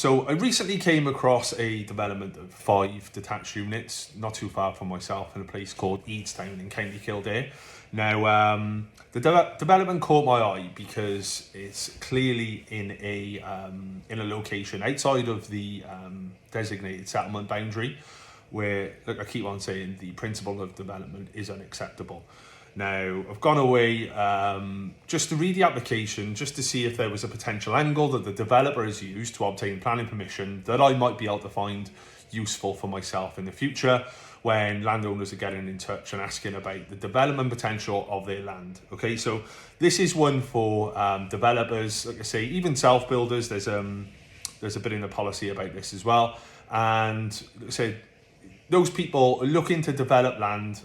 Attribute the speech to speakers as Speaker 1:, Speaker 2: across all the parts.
Speaker 1: So I recently came across a development of 5 detached units, not too far from myself, in a place called Eadstown in County Kildare. Now, the development caught my eye because it's clearly in a location outside of the designated settlement boundary, where, like I keep on saying, the principle of development is unacceptable. Now, I've gone away just to read the application, just to see if there was a potential angle that the developer has used to obtain planning permission that I might be able to find useful for myself in the future when landowners are getting in touch and asking about the development potential of their land. Okay, so this is one for developers, like I say, even self-builders. There's a bit in the policy about this as well. And like I say, those people looking to develop land,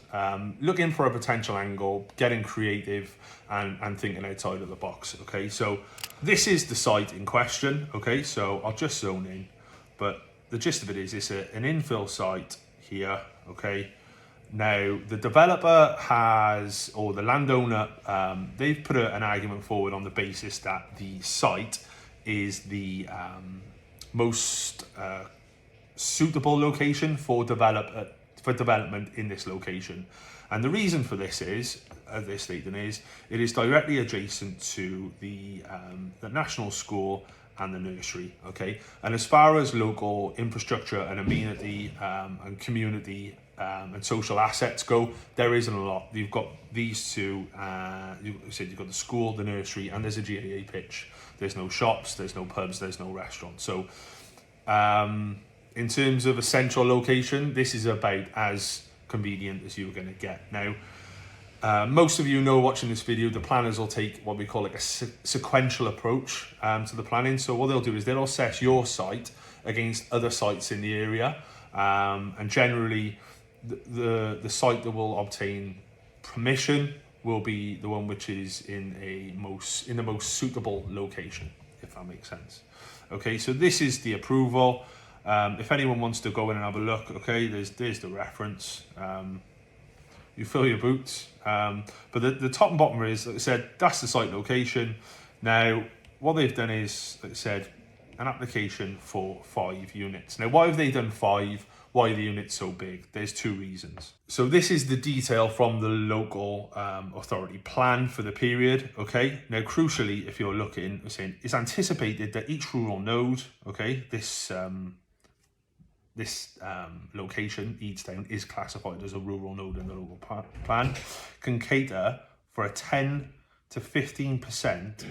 Speaker 1: looking for a potential angle, getting creative and thinking outside of the box. Okay, so this is the site in question. Okay, so I'll just zone in, but the gist of it is it's an infill site here. Okay, now the developer has, or the landowner, they've put an argument forward on the basis that the site is the most suitable location for development in this location. And the reason for this is, as they're stating, is it is directly adjacent to the national school and the nursery. Okay, and as far as local infrastructure and amenity and community and social assets go, there isn't a lot. You've got these two. You've got the school, the nursery, and there's a GAA pitch. There's no shops, there's no pubs, there's no restaurants. So in terms of a central location, this is about as convenient as you're going to get. Now, most of you know, watching this video, the planners will take what we call like a sequential approach to the planning. So what they'll do is they'll assess your site against other sites in the area, and generally the site that will obtain permission will be the one which is in the most suitable location, if that makes sense. Okay, so this is the approval. If anyone wants to go in and have a look, okay, there's the reference. You fill your boots. But the top and bottom is, like I said, that's the site location. Now, what they've done is, like I said, an application for 5 units. Now, why have they done 5? Why are the units so big? There's 2 reasons. So this is the detail from the local authority plan for the period, okay? Now, crucially, if you're looking, we're saying it's anticipated that each rural node, okay, this location, Eadstown, is classified as a rural node in the local plan, can cater for a 10 to 15%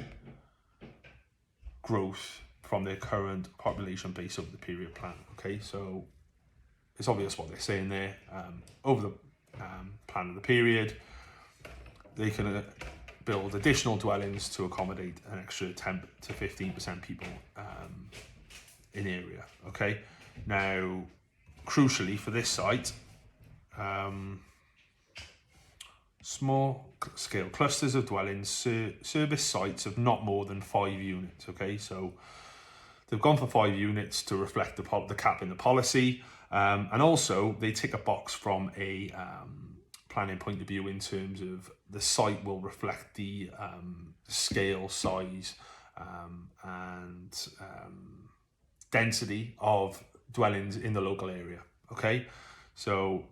Speaker 1: growth from their current population base over the period plan. Okay, so it's obvious what they're saying there. Over the plan of the period, they can build additional dwellings to accommodate an extra 10 to 15% people in area. Okay. Now, crucially for this site, small scale clusters of dwellings service sites of not more than 5 units. Okay, so they've gone for 5 units to reflect the cap in the policy, and also they tick a box from a planning point of view in terms of the site will reflect the scale, size, and density of dwellings in the local area. Okay, so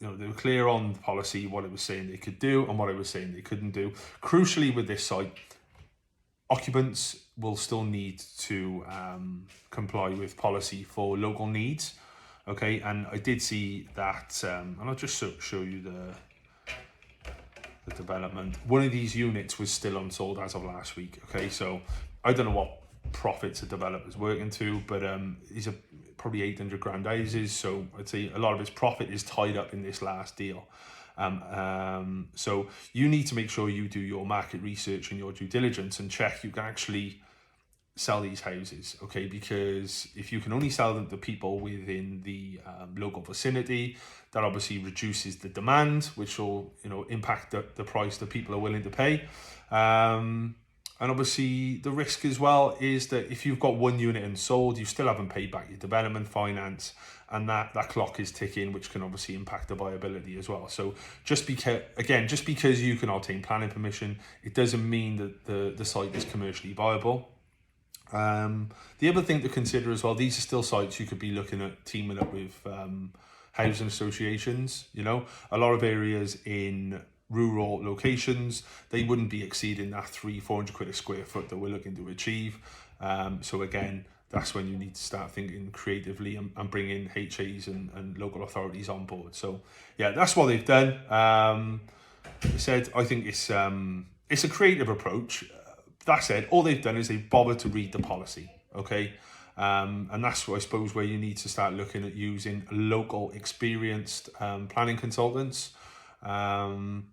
Speaker 1: they were clear on the policy, what it was saying they could do and what it was saying they couldn't do. Crucially with this site, occupants will still need to comply with policy for local needs. Okay, and I did see that, and I'll just show you the development. One of these units was still unsold as of last week. Okay, so I don't know what profits a developer's working to, but these are probably 800 grand houses, so I'd say a lot of his profit is tied up in this last deal. So you need to make sure you do your market research and your due diligence and check you can actually sell these houses, okay? Because if you can only sell them to people within the local vicinity, that obviously reduces the demand, which will impact the price that people are willing to pay. And obviously the risk as well is that if you've got 1 unit unsold, you still haven't paid back your development finance, and that clock is ticking, which can obviously impact the viability as well. So just because you can obtain planning permission, it doesn't mean that the site is commercially viable. The other thing to consider as well, these are still sites you could be looking at teaming up with housing associations. You know, a lot of areas in rural locations, they wouldn't be exceeding that 300-400 quid a square foot that we're looking to achieve. So again, that's when you need to start thinking creatively and bring in HAs and local authorities on board. So yeah, that's what they've done. I said, I think it's a creative approach. That said, all they've done is they've bothered to read the policy, okay? And that's, I suppose, where you need to start looking at using local experienced planning consultants. And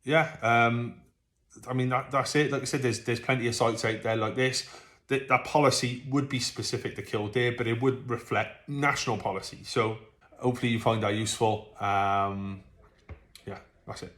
Speaker 1: yeah, I mean, that's it. Like I said, there's plenty of sites out there like this. That policy would be specific to Kildare, but it would reflect national policy. So hopefully you find that useful. Yeah, that's it.